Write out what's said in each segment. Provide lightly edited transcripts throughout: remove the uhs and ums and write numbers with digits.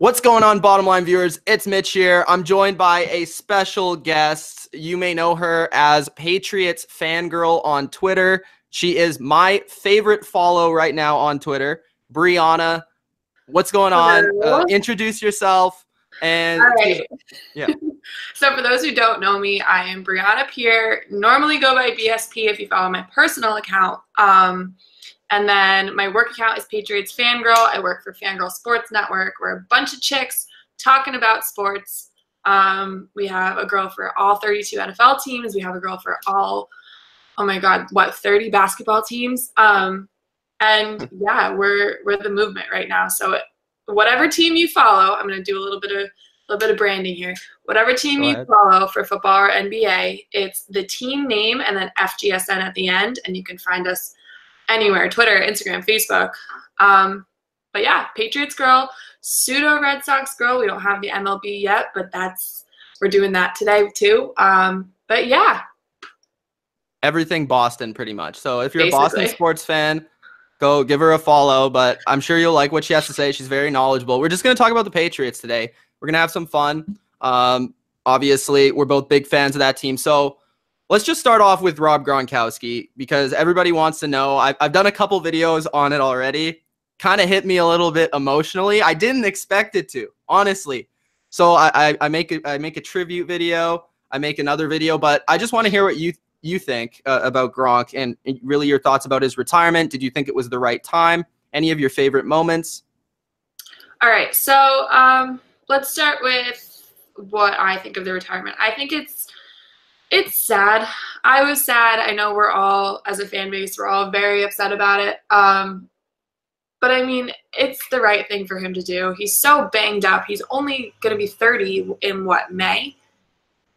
What's going on, Bottom Line viewers? It's Mitch here. I'm joined by a special guest. You may know her as Patriots Fan Girl on Twitter. She is my favorite follow right now on Twitter. Brianna, what's going on? Introduce yourself. And all right. Yeah. So for those who don't know me, I am Brianna Pirre. Normally go by BSP if you follow my personal account. And then my work account is Patriots Fan Girl. I work for Fangirl Sports Network. We're a bunch of chicks talking about sports. We have a girl for all 32 NFL teams. We have a girl for all, 30 basketball teams. And yeah, we're the movement right now. So whatever team you follow, I'm going to do a little bit of branding here. Whatever team you follow for football or NBA, it's the team name and then FGSN at the end, and you can find us anywhere, Twitter, Instagram, Facebook. But yeah, Patriots girl, pseudo Red Sox girl. We don't have the MLB yet, but we're doing that today too. But yeah. Everything Boston pretty much. So if you're a Boston sports fan, go give her a follow, but I'm sure you'll like what she has to say. She's very knowledgeable. We're just going to talk about the Patriots today. We're going to have some fun. Obviously, we're both big fans of that team. So let's just start off with Rob Gronkowski because everybody wants to know. I've done a couple videos on it already. Kind of hit me a little bit emotionally. I didn't expect it to, honestly. So I make a tribute video. I make another video, but I just want to hear what you think about Gronk and really your thoughts about his retirement. Did you think it was the right time? Any of your favorite moments? All right, so let's start with what I think of the retirement. I think it's sad. I was sad. I know we're all, as a fan base, we're all very upset about it. But I mean, it's the right thing for him to do. He's so banged up. He's only going to be 30 in May?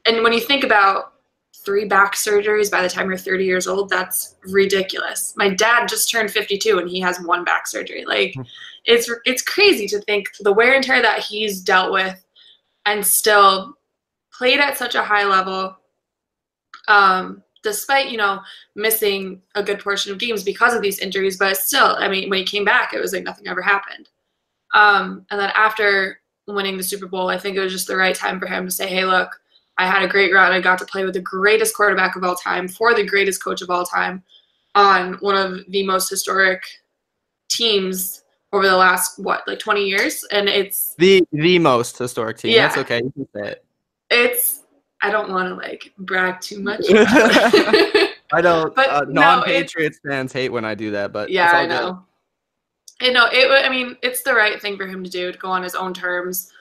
And when you think about 3 back surgeries by the time you're 30 years old, that's ridiculous. My dad just turned 52 and he has 1 back surgery. Like, it's crazy to think the wear and tear that he's dealt with and still played at such a high level, despite, missing a good portion of games because of these injuries. But still, I mean, when he came back, it was like nothing ever happened. And then after winning the Super Bowl, I think it was just the right time for him to say, hey, look, I had a great run. I got to play with the greatest quarterback of all time for the greatest coach of all time on one of the most historic teams over the last, 20 years? And it's the most historic team. Yeah. That's okay. You can say it. I don't want to brag too much. I don't. But non-Patriots fans hate when I do that, but yeah, I know. Good. I mean, it's the right thing for him to do, to go on his own terms.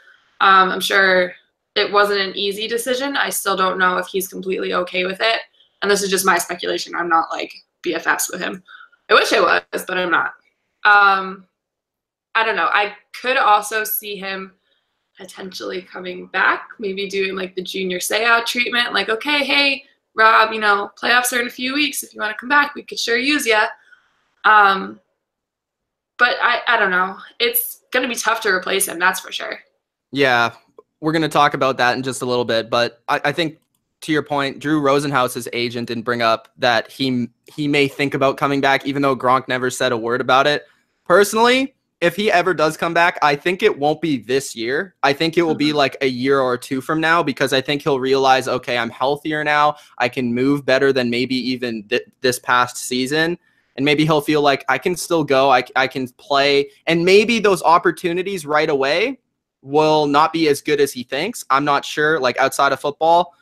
I'm sure it wasn't an easy decision. I still don't know if he's completely okay with it. And this is just my speculation. I'm not BFFs with him. I wish I was, but I'm not. I don't know. I could also see him potentially coming back, maybe doing the junior say-out treatment. Okay, hey, Rob, playoffs are in a few weeks. If you want to come back, we could sure use you. But I don't know. It's going to be tough to replace him, that's for sure. Yeah. We're going to talk about that in just a little bit, but I think to your point, Drew Rosenhaus's agent didn't bring up that he may think about coming back, even though Gronk never said a word about it. Personally, if he ever does come back, I think it won't be this year. I think it will be a year or 2 from now, because I think he'll realize, okay, I'm healthier now. I can move better than maybe even this past season. And maybe he'll feel like I can still go, I can play, and maybe those opportunities right away will not be as good as he thinks. I'm not sure, outside of football.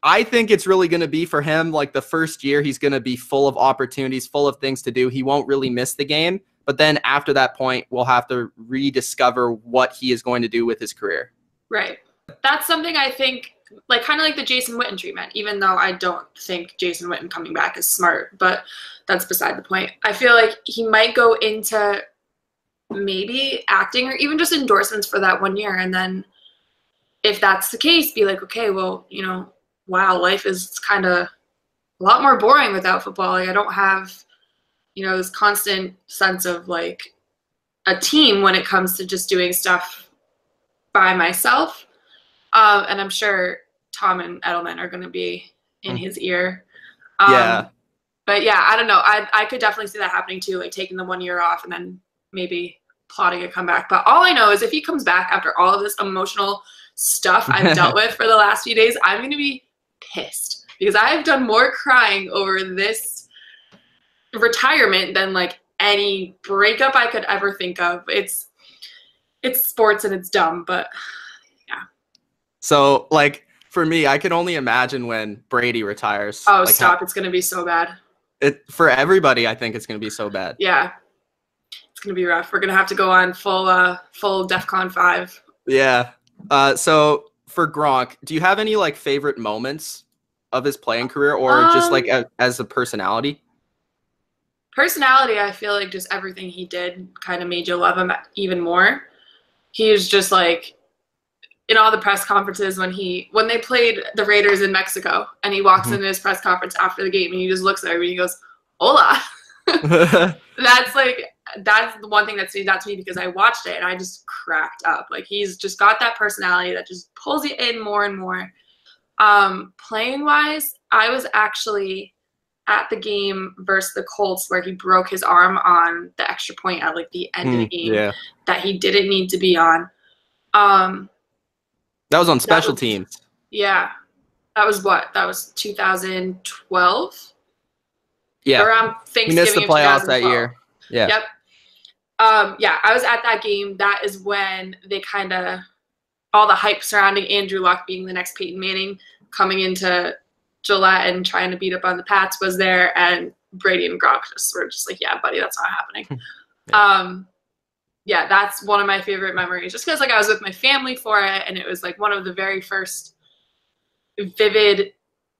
I think it's really going to be for him, the first year, he's going to be full of opportunities, full of things to do. He won't really miss the game. But then after that point, we'll have to rediscover what he is going to do with his career. Right. That's something I think, kind of like the Jason Witten treatment, even though I don't think Jason Witten coming back is smart, but that's beside the point. I feel like he might go into maybe acting or even just endorsements for that 1 year. And then if that's the case, be okay, well, wow, life is kind of a lot more boring without football. I don't have, this constant sense of a team when it comes to just doing stuff by myself. And I'm sure Tom and Edelman are going to be in his ear. Yeah. But yeah, I don't know. I could definitely see that happening too, taking the 1 year off and then maybe plotting a comeback. But all I know is if he comes back after all of this emotional stuff I've dealt with for the last few days, I'm going to be pissed because I've done more crying over this retirement than like any breakup I could ever think of. It's sports and it's dumb, but yeah. So like for me, I can only imagine when Brady retires. Oh, like stop. It's going to be so bad. For everybody, I think it's going to be so bad. Yeah. It's going to be rough. We're going to have to go on full DEFCON 5. Yeah. So for Gronk, do you have any like favorite moments of his playing career or just like as a personality? Personality, I feel like just everything he did kind of made you love him even more. He was just like in all the press conferences when they played the Raiders in Mexico and he walks into his press conference after the game and he just looks at everybody and he goes, "Hola." That's the one thing that stands out to me because I watched it and I just cracked up. Like he's just got that personality that just pulls you in more and more. Playing wise, I was actually at the game versus the Colts where he broke his arm on the extra point at like the end of the game that he didn't need to be on. That was on special teams. Yeah. That was what? That was 2012? Yeah. Around Thanksgiving. He missed the playoffs that year. Yeah. Yep. Yeah, I was at that game. That is when they kind of all the hype surrounding Andrew Luck being the next Peyton Manning coming into Gillette and trying to beat up on the Pats was there, and Brady and Gronk were just like, yeah, buddy, that's not happening. Yeah, that's one of my favorite memories, just because like I was with my family for it, and it was like one of the very first vivid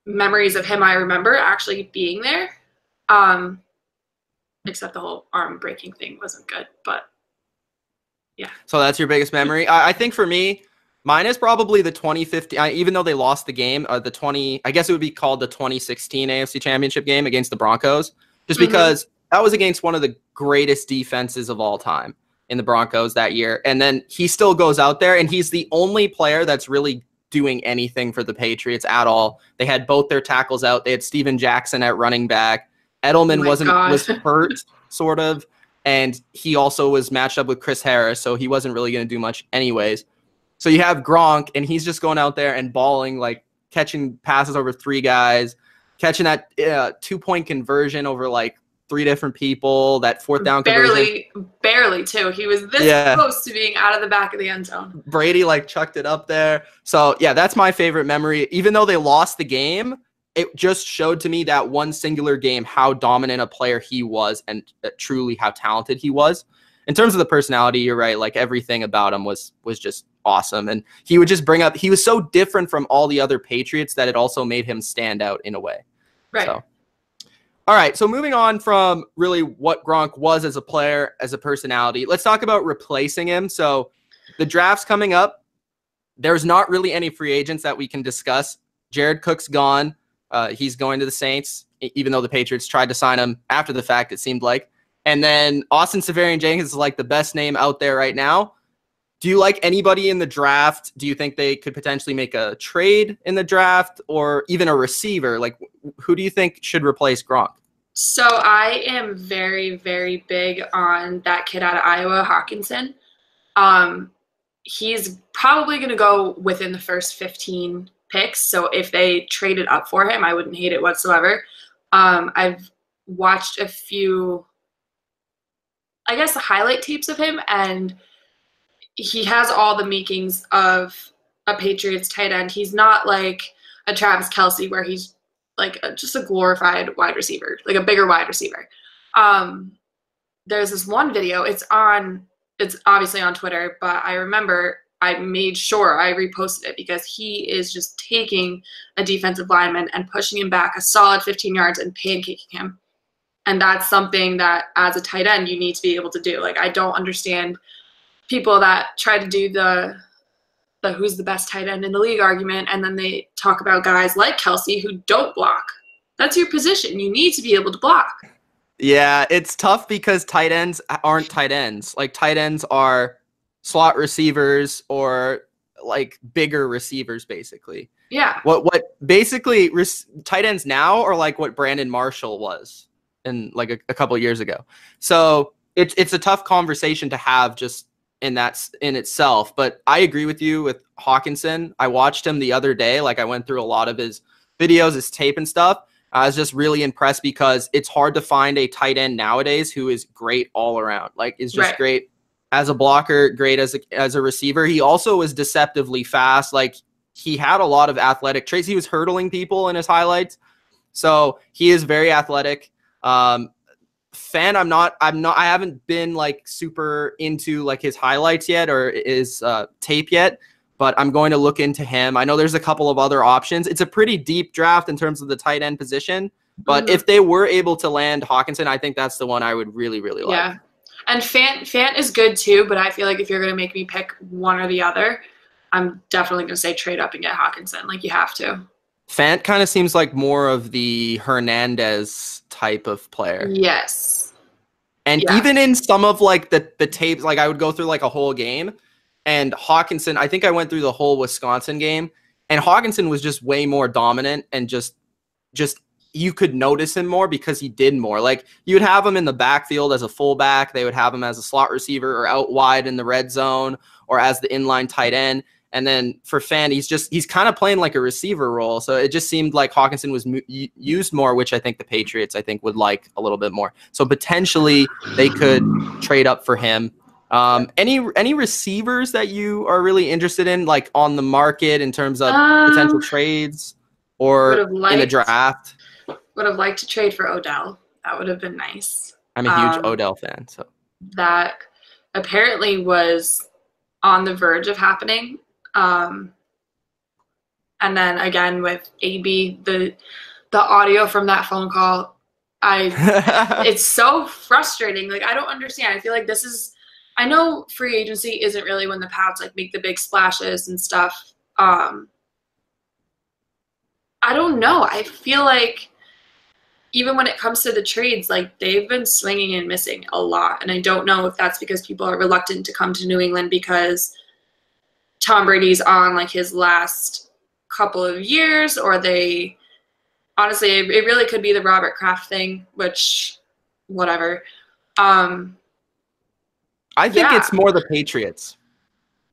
memories of him I remember actually being there. Except the whole arm breaking thing wasn't good, but yeah. So that's your biggest memory? I think for me, mine is probably the 2015, even though they lost the game, I guess it would be called the 2016 AFC Championship game against the Broncos, just because that was against one of the greatest defenses of all time in the Broncos that year. And then he still goes out there, and he's the only player that's really doing anything for the Patriots at all. They had both their tackles out. They had Steven Jackson at running back. Edelman was hurt, sort of, and he also was matched up with Chris Harris, so he wasn't really going to do much anyways. So you have Gronk, and he's just going out there and balling, like catching passes over 3 guys, catching that 2-point conversion over like 3 different people, that 4th down conversion. Barely, too. He was this close to being out of the back of the end zone. Brady like chucked it up there. So yeah, that's my favorite memory. Even though they lost the game, it just showed to me that one singular game how dominant a player he was and truly how talented he was. In terms of the personality, you're right. Like everything about him was just awesome. And he would just bring up, he was so different from all the other Patriots that it also made him stand out in a way. Right. So, all right. So moving on from really what Gronk was as a player, as a personality, let's talk about replacing him. So the draft's coming up. There's not really any free agents that we can discuss. Jared Cook's gone. He's going to the Saints, even though the Patriots tried to sign him after the fact, it seemed like. And then Austin Seferian-Jenkins is like the best name out there right now. Do you like anybody in the draft? Do you think they could potentially make a trade in the draft or even a receiver? Like, who do you think should replace Gronk? So I am very, very big on that kid out of Iowa, Hawkinson. He's probably going to go within the first 15 picks. So if they traded up for him, I wouldn't hate it whatsoever. I've watched a few, I guess, highlight tapes of him, and he has all the makings of a Patriots tight end. He's not like a Travis Kelce where he's like just a glorified wide receiver, like a bigger wide receiver. There's this one video. It's obviously on Twitter, but I remember I made sure I reposted it because he is just taking a defensive lineman and pushing him back a solid 15 yards and pancaking him. And that's something that as a tight end, you need to be able to do. Like, I don't understand people that try to do the who's the best tight end in the league argument, and then they talk about guys like Kelce who don't block. That's your position. You need to be able to block. Yeah, it's tough because tight ends aren't tight ends. Like, tight ends are slot receivers or like bigger receivers, basically. Yeah. What basically tight ends now are like what Brandon Marshall was in like a couple of years ago. So it's a tough conversation to have just in itself. But I agree with you with Hawkinson. I watched him the other day. Like I went through a lot of his videos, his tape and stuff. I was just really impressed because it's hard to find a tight end nowadays who is great all around. Like is just great as a blocker, great as a receiver. He also was deceptively fast. Like he had a lot of athletic traits. He was hurdling people in his highlights. So he is very athletic. Fan, I haven't been like super into like his highlights yet or his tape yet, but I'm going to look into him. I know there's a couple of other options. It's a pretty deep draft in terms of the tight end position, but if they were able to land Hawkinson, I think that's the one I would really, really like. Yeah. And Fant is good too, but I feel like if you're going to make me pick one or the other, I'm definitely going to say trade up and get Hawkinson. Like you have to. Fant kind of seems like more of the Hernandez type of player. Yes. And even in some of like the tapes, like I would go through like a whole game and Hawkinson, I think I went through the whole Wisconsin game and Hawkinson was just way more dominant and just you could notice him more because he did more. Like you would have him in the backfield as a fullback. They would have him as a slot receiver or out wide in the red zone or as the inline tight end. And then for Fant, he's kind of playing like a receiver role. So it just seemed like Hawkinson was used more, which I think the Patriots, would like a little bit more. So potentially they could trade up for him. Any receivers that you are really interested in, like on the market in terms of potential trades or in the draft? Would have liked to trade for Odell. That would have been nice. I'm a huge Odell fan. So that apparently was on the verge of happening. And then again with AB, the audio from that phone call, it's so frustrating. Like I don't understand. I feel like I know free agency isn't really when the Pats like make the big splashes and stuff. I don't know. I feel like even when it comes to the trades, like they've been swinging and missing a lot. And I don't know if that's because people are reluctant to come to New England because Tom Brady's on like his last couple of years, or honestly, it really could be the Robert Kraft thing, which whatever. I think it's more the Patriots.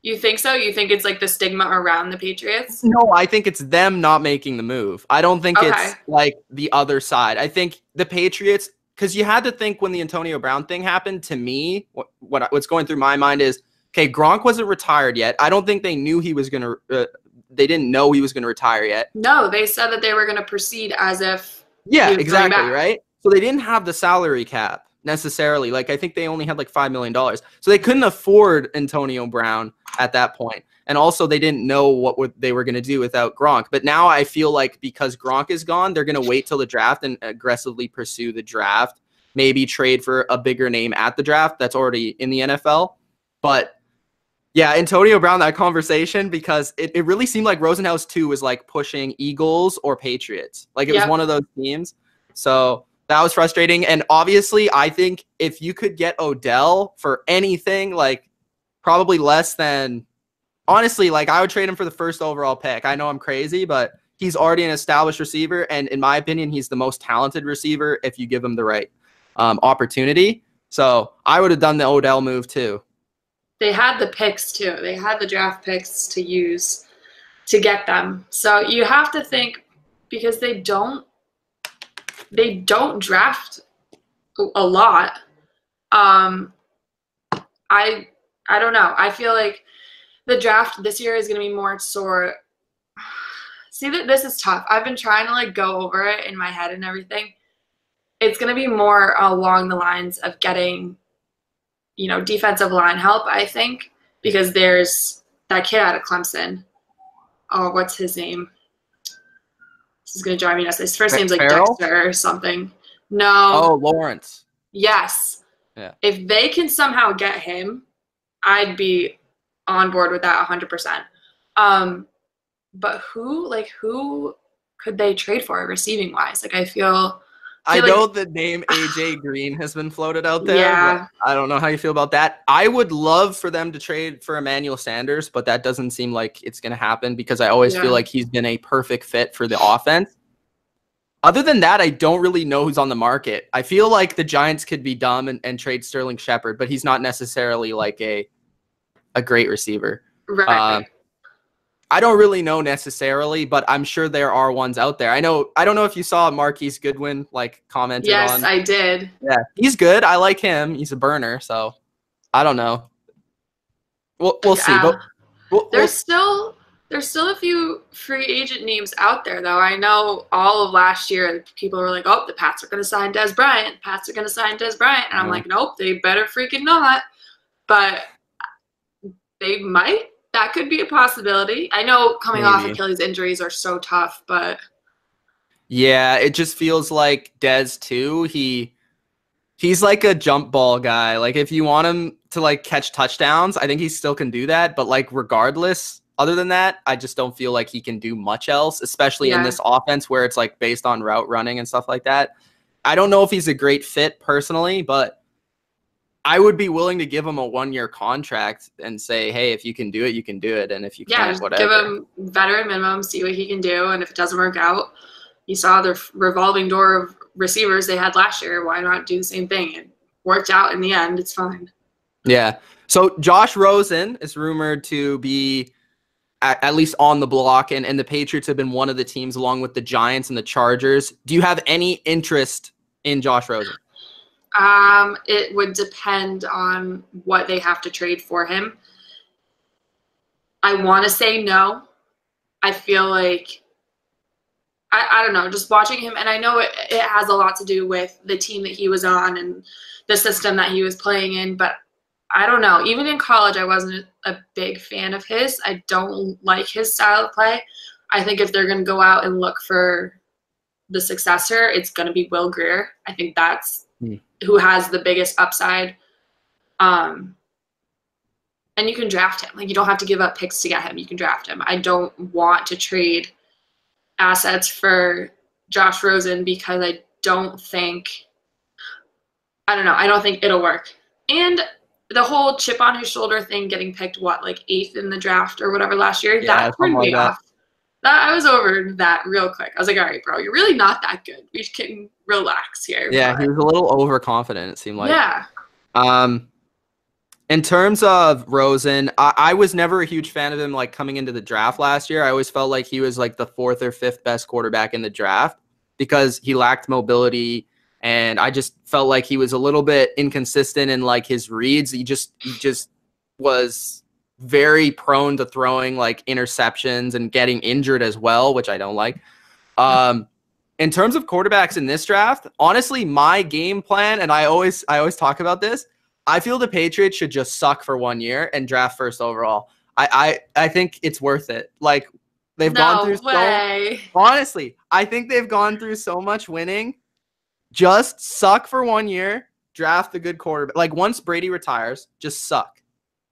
You think so? You think it's like the stigma around the Patriots? No, I think it's them not making the move. I don't think it's like the other side. I think the Patriots, because you had to think when the Antonio Brown thing happened, to me, what's going through my mind is, okay, Gronk wasn't retired yet. I don't think they knew he was going to they didn't know he was going to retire yet. No, they said that they were going to proceed as if exactly, right? So they didn't have the salary cap necessarily. Like I think they only had like $5 million. So they couldn't afford Antonio Brown at that point. And also they didn't know what they were going to do without Gronk. But now I feel like because Gronk is gone, they're going to wait till the draft and aggressively pursue the draft, maybe trade for a bigger name at the draft that's already in the NFL. But yeah, Antonio Brown, that conversation, because it really seemed like Rosenhaus too was like pushing Eagles or Patriots. Like it was one of those teams. So that was frustrating. And obviously, I think if you could get Odell for anything, like probably less than, honestly, like I would trade him for the first overall pick. I know I'm crazy, but he's already an established receiver. And in my opinion, he's the most talented receiver if you give him the right opportunity. So I would have done the Odell move too. They had the picks too. They had the draft picks to use to get them. So you have to think, because they don't draft a lot. I don't know. I feel like the draft this year is going to be more sore. See, that this is tough. I've been trying to like go over it in my head and everything. It's going to be more along the lines of getting, defensive line help, I think, because there's that kid out of Clemson. Oh, what's his name? This is going to drive me nuts. His first name's like Dexter or something. No. Oh, Lawrence. Yes. Yeah. If they can somehow get him, I'd be on board with that 100%. But who could they trade for receiving wise? Like, I know the name AJ Green has been floated out there. Yeah. I don't know how you feel about that. I would love for them to trade for Emmanuel Sanders, but that doesn't seem like it's going to happen because I always feel like he's been a perfect fit for the offense. Other than that, I don't really know who's on the market. I feel like the Giants could be dumb and trade Sterling Shepard, but he's not necessarily like a great receiver. Right. I don't really know necessarily, but I'm sure there are ones out there. I don't know if you saw Marquise Goodwin like commented on. Yes, I did. Yeah, he's good. I like him. He's a burner, so I don't know. We'll see. But there's still a few free agent names out there, though. I know all of last year, people were like, "Oh, the Pats are going to sign Dez Bryant. The Pats are going to sign Dez Bryant," and I'm like, "Nope, they better freaking not." But they might. That could be a possibility. I know coming off Achilles injuries are so tough, but yeah, it just feels like Dez too. He's like a jump ball guy. Like if you want him to like catch touchdowns, I think he still can do that. But like regardless, other than that, I just don't feel like he can do much else, especially in this offense where it's like based on route running and stuff like that. I don't know if he's a great fit personally, but I would be willing to give him a 1-year contract and say, hey, if you can do it, you can do it. And if you can't, whatever. Give him veteran minimum, see what he can do. And if it doesn't work out, you saw the revolving door of receivers they had last year. Why not do the same thing? It worked out in the end. It's fine. Yeah. So Josh Rosen is rumored to be at least on the block, and the Patriots have been one of the teams along with the Giants and the Chargers. Do you have any interest in Josh Rosen? It would depend on what they have to trade for him. I want to say no. I feel like, I don't know, just watching him, and I know it has a lot to do with the team that he was on and the system that he was playing in, but I don't know. Even in college, I wasn't a big fan of his. I don't like his style of play. I think if they're going to go out and look for the successor, it's going to be Will Grier. I think that's who has the biggest upside. And you can draft him. Like, you don't have to give up picks to get him. You can draft him. I don't want to trade assets for Josh Rosen because I don't think it'll work. And the whole chip on his shoulder thing, getting picked, like 8th in the draft or whatever last year, that turned me off. I was over that real quick. I was like, all right, bro, you're really not that good. We can relax here. Yeah, he was a little overconfident, it seemed like. Yeah. In terms of Rosen, I was never a huge fan of him like coming into the draft last year. I always felt like he was like the 4th or 5th best quarterback in the draft because he lacked mobility, and I just felt like he was a little bit inconsistent in like his reads. He just was very prone to throwing like interceptions and getting injured as well, which I don't like. In terms of quarterbacks in this draft, honestly, my game plan, and I always talk about this, I feel the Patriots should just suck for 1 year and draft first overall. I think it's worth it. Like they've gone through honestly, I think they've gone through so much winning. Just suck for 1 year, draft a good quarterback. Like once Brady retires, just suck.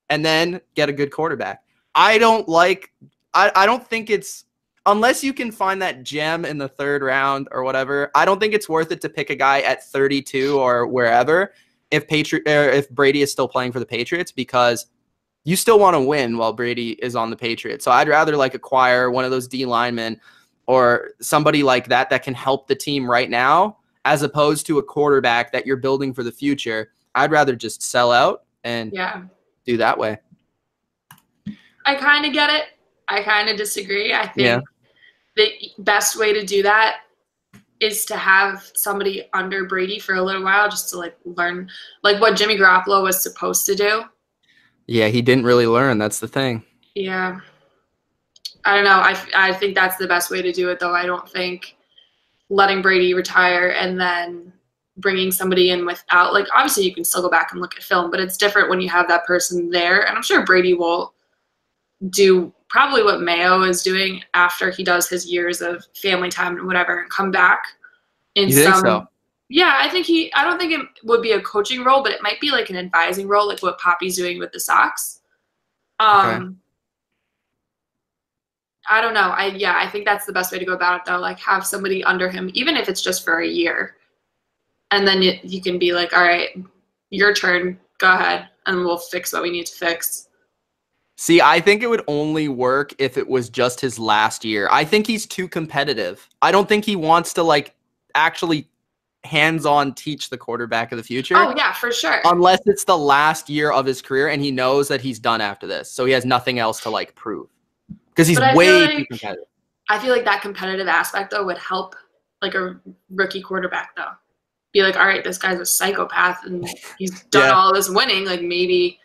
And then get a good quarterback. I don't think it's, unless you can find that gem in the 3rd round or whatever, I don't think it's worth it to pick a guy at 32 or wherever if Brady is still playing for the Patriots, because you still want to win while Brady is on the Patriots. So I'd rather like acquire one of those D linemen or somebody like that can help the team right now, as opposed to a quarterback that you're building for the future. I'd rather just sell out and do that way. I kind of get it. I kind of disagree. I think the best way to do that is to have somebody under Brady for a little while, just to like learn like what Jimmy Garoppolo was supposed to do. Yeah, he didn't really learn. That's the thing. Yeah. I don't know. I think that's the best way to do it, though. I don't think letting Brady retire and then bringing somebody in without, like, obviously you can still go back and look at film, but it's different when you have that person there. And I'm sure Brady will do probably what Mayo is doing after he does his years of family time and whatever, and come back in you think so? Yeah, I don't think it would be a coaching role, but it might be like an advising role, like what Poppy's doing with the Sox. Okay. I don't know. I think that's the best way to go about it, though. Like, have somebody under him, even if it's just for a year. And then you can be like, all right, your turn. Go ahead, and we'll fix what we need to fix. See, I think it would only work if it was just his last year. I think he's too competitive. I don't think he wants to, like, actually hands-on teach the quarterback of the future. Oh, yeah, for sure. Unless it's the last year of his career and he knows that he's done after this. So he has nothing else to like prove. Because he's way too competitive. I feel like that competitive aspect, though, would help like a rookie quarterback, though. Be like, all right, this guy's a psychopath and he's done all this winning. Like, maybe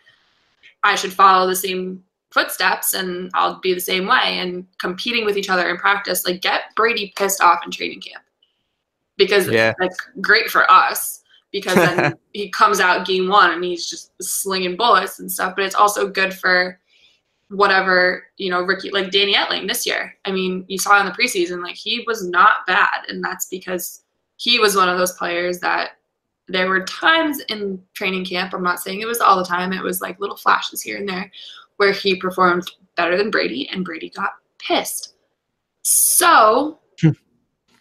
I should follow the same footsteps and I'll be the same way. And competing with each other in practice, like, get Brady pissed off in training camp. Because that's great for us, because then he comes out game one and he's just slinging bullets and stuff. But it's also good for whatever, rookie, like Danny Etling this year. I mean, you saw in the preseason, like, he was not bad. And that's because he was one of those players that there were times in training camp, I'm not saying it was all the time, it was like little flashes here and there, where he performed better than Brady and Brady got pissed. So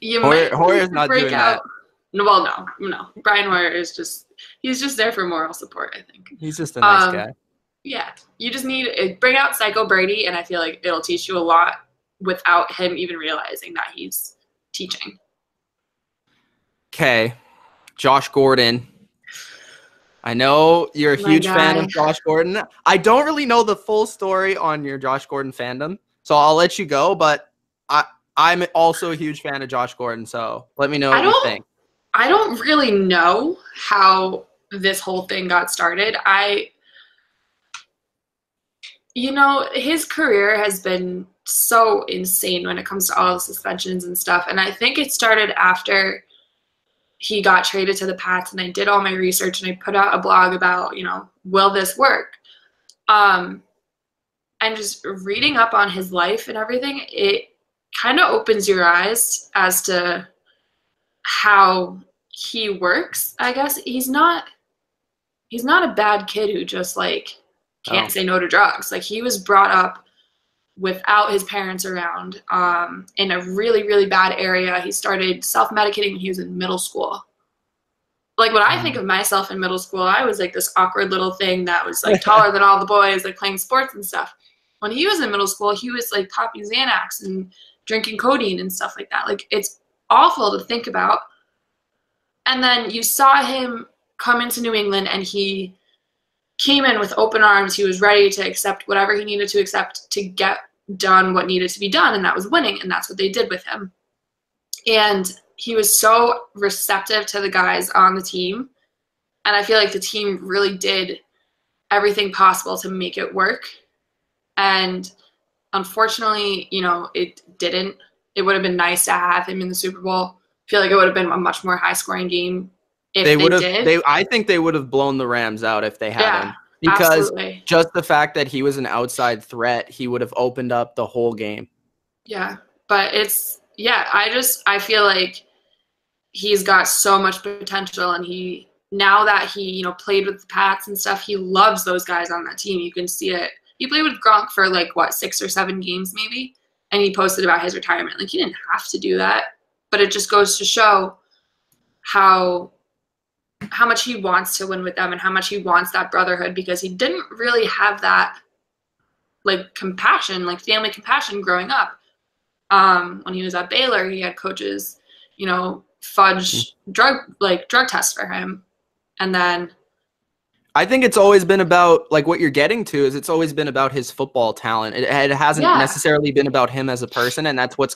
you might Hoyer's not break doing out. That. Well, no. Brian Hoyer is he's just there for moral support, I think. He's just a nice guy. Yeah. You just need to bring out Psycho Brady, and I feel like it'll teach you a lot without him even realizing that he's teaching. Okay. Josh Gordon. I know you're a huge fan of Josh Gordon. I don't really know the full story on your Josh Gordon fandom, so I'll let you go, but I'm also a huge fan of Josh Gordon, so let me know what you think. I don't really know how this whole thing got started. His career has been so insane when it comes to all the suspensions and stuff, and I think it started after he got traded to the Pats, and I did all my research, and I put out a blog about, will this work? And just reading up on his life and everything, it kind of opens your eyes as to how he works, I guess. He's not a bad kid who just like can't say no to drugs. Like, he was brought up without his parents around, in a really, really bad area. He started self-medicating when he was in middle school. Like, when I think of myself in middle school, I was like this awkward little thing that was like taller than all the boys, like playing sports and stuff. When he was in middle school, he was like popping Xanax and drinking codeine and stuff like that. Like, it's awful to think about. And then you saw him come into New England, and he came in with open arms. He was ready to accept whatever he needed to accept to get done what needed to be done, and that was winning, and that's what they did with him. And he was so receptive to the guys on the team, and I feel like the team really did everything possible to make it work. And unfortunately, it didn't. It would have been nice to have him in the Super Bowl. I feel like it would have been a much more high-scoring game if they did. I think they would have blown the Rams out if they had him. Because just the fact that he was an outside threat, he would have opened up the whole game. Yeah, but I feel like he's got so much potential, and now that he played with the Pats and stuff, he loves those guys on that team. You can see it. He played with Gronk for 6 or 7 games maybe, and he posted about his retirement. Like, he didn't have to do that, but it just goes to show how much he wants to win with them and how much he wants that brotherhood, because he didn't really have that compassion, family compassion growing up. When he was at Baylor, he had coaches, fudge drug tests for him. And then I think it's always been about what you're getting to is it's always been about his football talent. It hasn't necessarily been about him as a person, and that's what's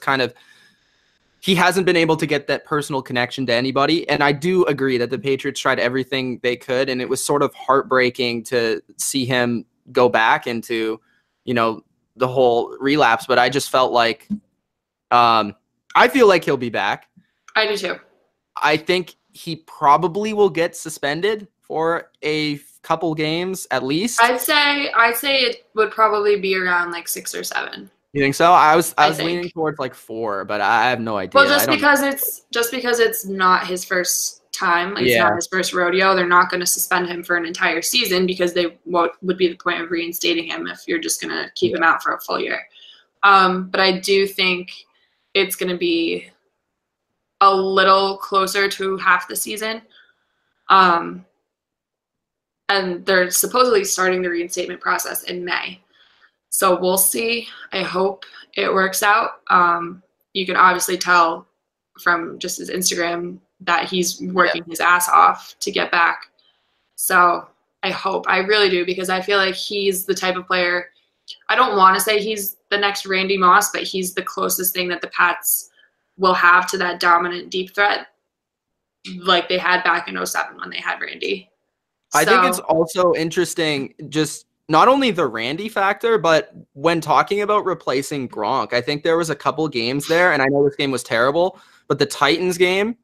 he hasn't been able to get that personal connection to anybody. And I do agree that the Patriots tried everything they could, and it was sort of heartbreaking to see him go back into, the whole relapse. But I just felt like I feel like he'll be back. I do too. I think he probably will get suspended for a couple games at least. I'd say it would probably be around 6 or 7. You think so? I was leaning towards 4, but I have no idea. Well, just because it's not his first time, it's not his first rodeo, they're not going to suspend him for an entire season, because what would be the point of reinstating him if you're just going to keep him out for a full year? But I do think it's going to be a little closer to half the season. And they're supposedly starting the reinstatement process in May. So we'll see. I hope it works out. You can obviously tell from just his Instagram that he's working his ass off to get back. So I really do, because I feel like he's the type of player, I don't want to say he's the next Randy Moss, but he's the closest thing that the Pats will have to that dominant deep threat like they had back in 2007 when they had Randy. I think it's also interesting, just not only the Randy factor, but when talking about replacing Gronk, I think there was a couple games there, and I know this game was terrible, but the Titans game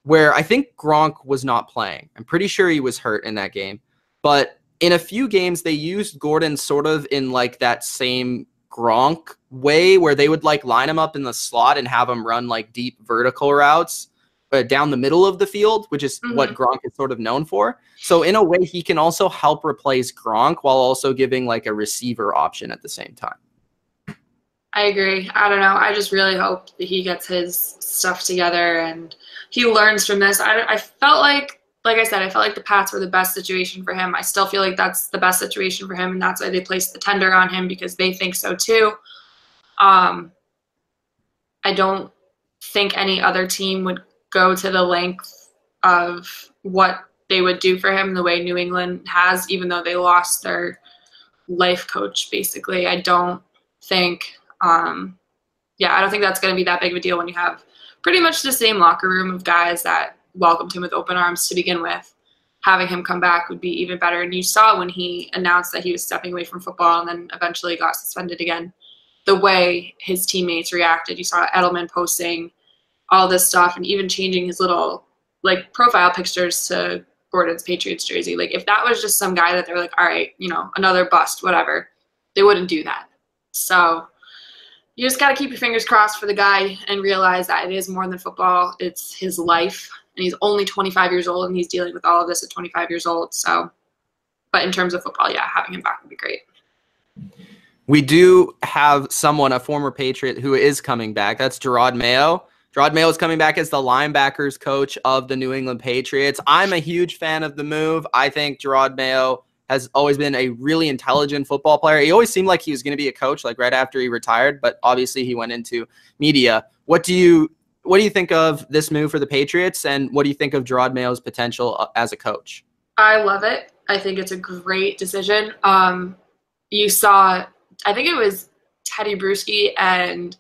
where I think Gronk was not playing. I'm pretty sure he was hurt in that game. But in a few games, they used Gordon sort of in like that same Gronk way where they would like line him up in the slot and have him run like deep vertical routes down the middle of the field, which is what Gronk is sort of known for. So in a way, he can also help replace Gronk while also giving like a receiver option at the same time. I agree. I don't know. I just really hope that he gets his stuff together and he learns from this. I felt like I said, I felt like the Pats were the best situation for him. I still feel like that's the best situation for him, and that's why they placed the tender on him, because they think so too. I don't think any other team would go to the length of what they would do for him the way New England has, even though they lost their life coach, basically. I don't think, I don't think that's going to be that big of a deal when you have pretty much the same locker room of guys that welcomed him with open arms to begin with. Having him come back would be even better. And you saw when he announced that he was stepping away from football and then eventually got suspended again, the way his teammates reacted. You saw Edelman posting all this stuff and even changing his little like profile pictures to Gordon's Patriots jersey. Like if that was just some guy that they're like, all right, another bust, whatever, they wouldn't do that. So you just got to keep your fingers crossed for the guy and realize that it is more than football. It's his life. And he's only 25 years old, and he's dealing with all of this at 25 years old. So, but in terms of football, yeah, having him back would be great. We do have someone, a former Patriot, who is coming back. That's Jerod Mayo. Jerod Mayo is coming back as the linebackers coach of the New England Patriots. I'm a huge fan of the move. I think Jerod Mayo has always been a really intelligent football player. He always seemed like he was going to be a coach, like right after he retired, but obviously he went into media. What do you think of this move for the Patriots, and what do you think of Jerod Mayo's potential as a coach? I love it. I think it's a great decision. You saw, I think it was Teddy Bruschi and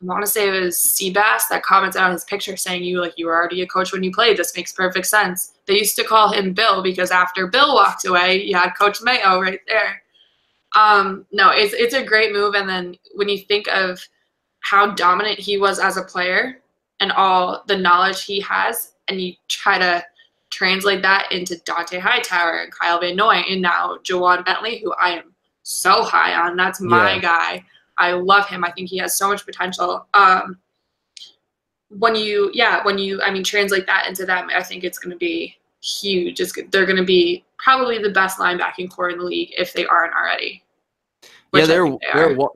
I want to say it was Seabass that commented on his picture saying you were already a coach when you played. This makes perfect sense. They used to call him Bill because after Bill walked away, you had Coach Mayo right there. No, it's a great move. And then when you think of how dominant he was as a player and all the knowledge he has, and you try to translate that into Dante Hightower and Kyle Van Noy and now Jawan Bentley, who I am so high on. That's my guy. I love him. I think he has so much potential. When you translate that into them, I think it's going to be huge. They're going to be probably the best linebacking core in the league if they aren't already. Yeah,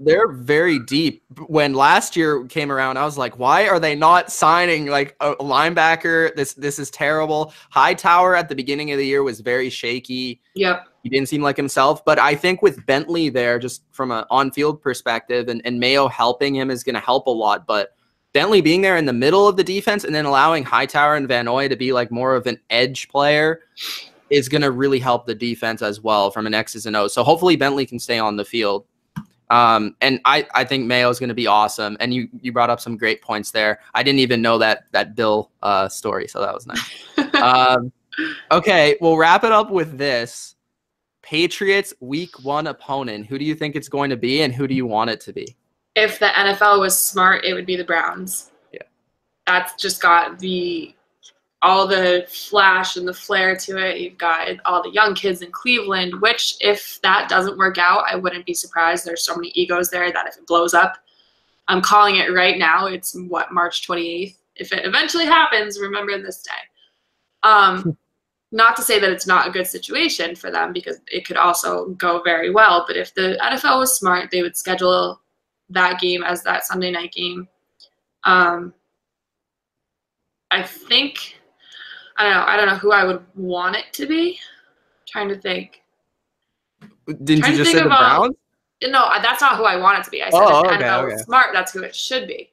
they're very deep. When last year came around, I was like, why are they not signing like a linebacker? This is terrible. Hightower at the beginning of the year was very shaky. Yep. He didn't seem like himself. But I think with Bentley there, just from an on-field perspective, and Mayo helping him is going to help a lot. But Bentley being there in the middle of the defense and then allowing Hightower and Van Noy to be like more of an edge player is going to really help the defense as well from an X's and O's. So hopefully Bentley can stay on the field. And I think Mayo is going to be awesome. And you brought up some great points there. I didn't even know that Bill story, so that was nice. Okay, we'll wrap it up with this. Patriots Week 1 opponent. Who do you think it's going to be, and who do you want it to be? If the NFL was smart, it would be the Browns. Yeah. That's just got all the flash and the flair to it. You've got all the young kids in Cleveland, which if that doesn't work out, I wouldn't be surprised. There's so many egos there that if it blows up, I'm calling it right now. It's March 28th. If it eventually happens, remember this day. Not to say that it's not a good situation for them, because it could also go very well. But if the NFL was smart, they would schedule that game as that Sunday night game. I think, I don't know who I would want it to be. I'm trying to think. Didn't you just say the Browns? No, that's not who I want it to be. I said if the NFL is smart, that's who it should be.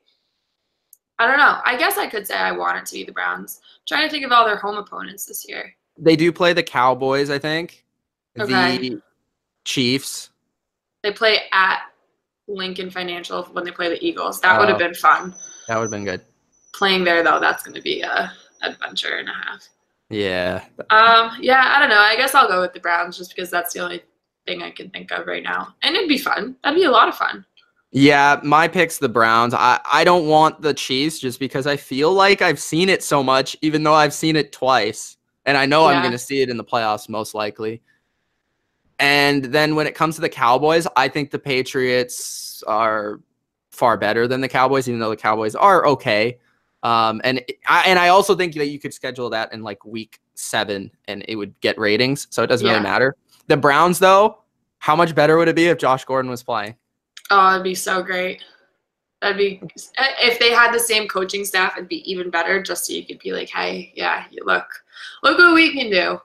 I don't know. I guess I could say I want it to be the Browns. I'm trying to think of all their home opponents this year. They do play the Cowboys, I think. Okay. The Chiefs. They play at Lincoln Financial when they play the Eagles. That would have been fun. That would have been good. Playing there, though, that's going to be a adventure and a half. Yeah. Yeah, I don't know. I guess I'll go with the Browns just because that's the only thing I can think of right now. And it'd be fun. That'd be a lot of fun. Yeah, my pick's the Browns. I don't want the Chiefs just because I feel like I've seen it so much, even though I've seen it twice. And I know I'm going to see it in the playoffs most likely. And then when it comes to the Cowboys, I think the Patriots are far better than the Cowboys, even though the Cowboys are okay. And I also think that you could schedule that in like week 7 and it would get ratings. So it doesn't really matter. The Browns, though, how much better would it be if Josh Gordon was playing? Oh, it'd be so great. That'd be, if they had the same coaching staff, it'd be even better just so you could be like, hey, yeah, look what we can do.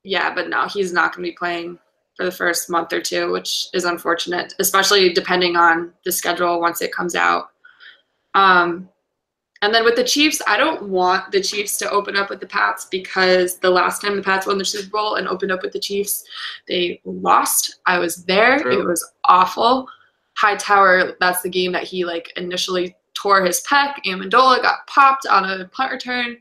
Yeah, but no, he's not going to be playing for the first month or two, which is unfortunate, especially depending on the schedule once it comes out. And then with the Chiefs, I don't want the Chiefs to open up with the Pats because the last time the Pats won the Super Bowl and opened up with the Chiefs, they lost. I was there. True. It was awful. Hightower, that's the game that he like initially tore his pec. Amendola got popped on a punt return.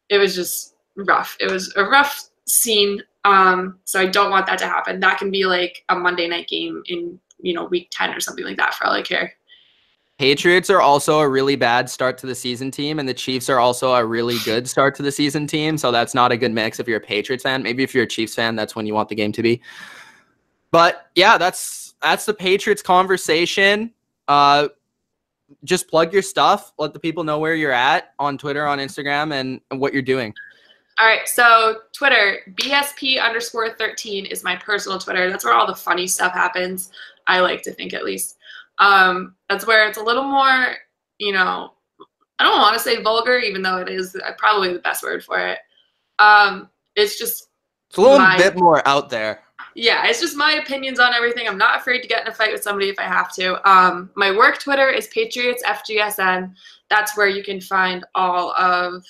It was just rough. It was a rough scene. So I don't want that to happen. That can be like a Monday night game in, week 10 or something like that for all I care. Patriots are also a really bad start to the season team, and the Chiefs are also a really good start to the season team. So that's not a good mix if you're a Patriots fan. Maybe if you're a Chiefs fan, that's when you want the game to be. But yeah, that's the Patriots conversation. Just plug your stuff. Let the people know where you're at on Twitter, on Instagram, and what you're doing. All right, so Twitter, BSP_13 is my personal Twitter. That's where all the funny stuff happens. I like to think, at least. That's where it's a little more, I don't want to say vulgar, even though it is probably the best word for it. It's a little bit more out there. Yeah, it's just my opinions on everything. I'm not afraid to get in a fight with somebody if I have to. My work Twitter is Patriots FGSN. That's where you can find all of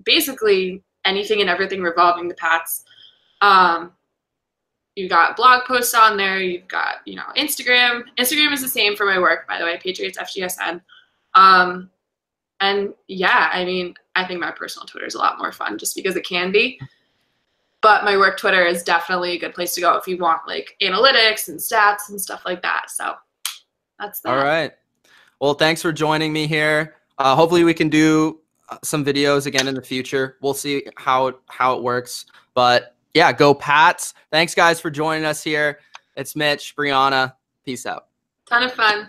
basically anything and everything revolving the Pats. You've got blog posts on there. You've got, Instagram. Instagram is the same for my work, by the way, Patriots FGSN. And yeah, I think my personal Twitter is a lot more fun just because it can be. But my work Twitter is definitely a good place to go if you want like analytics and stats and stuff like that. So that's that. All right. Well, thanks for joining me here. Hopefully we can do some videos again in the future. We'll see how it works. But yeah, go Pats. Thanks, guys, for joining us here. It's Mitch, Brianna. Peace out. Ton of fun.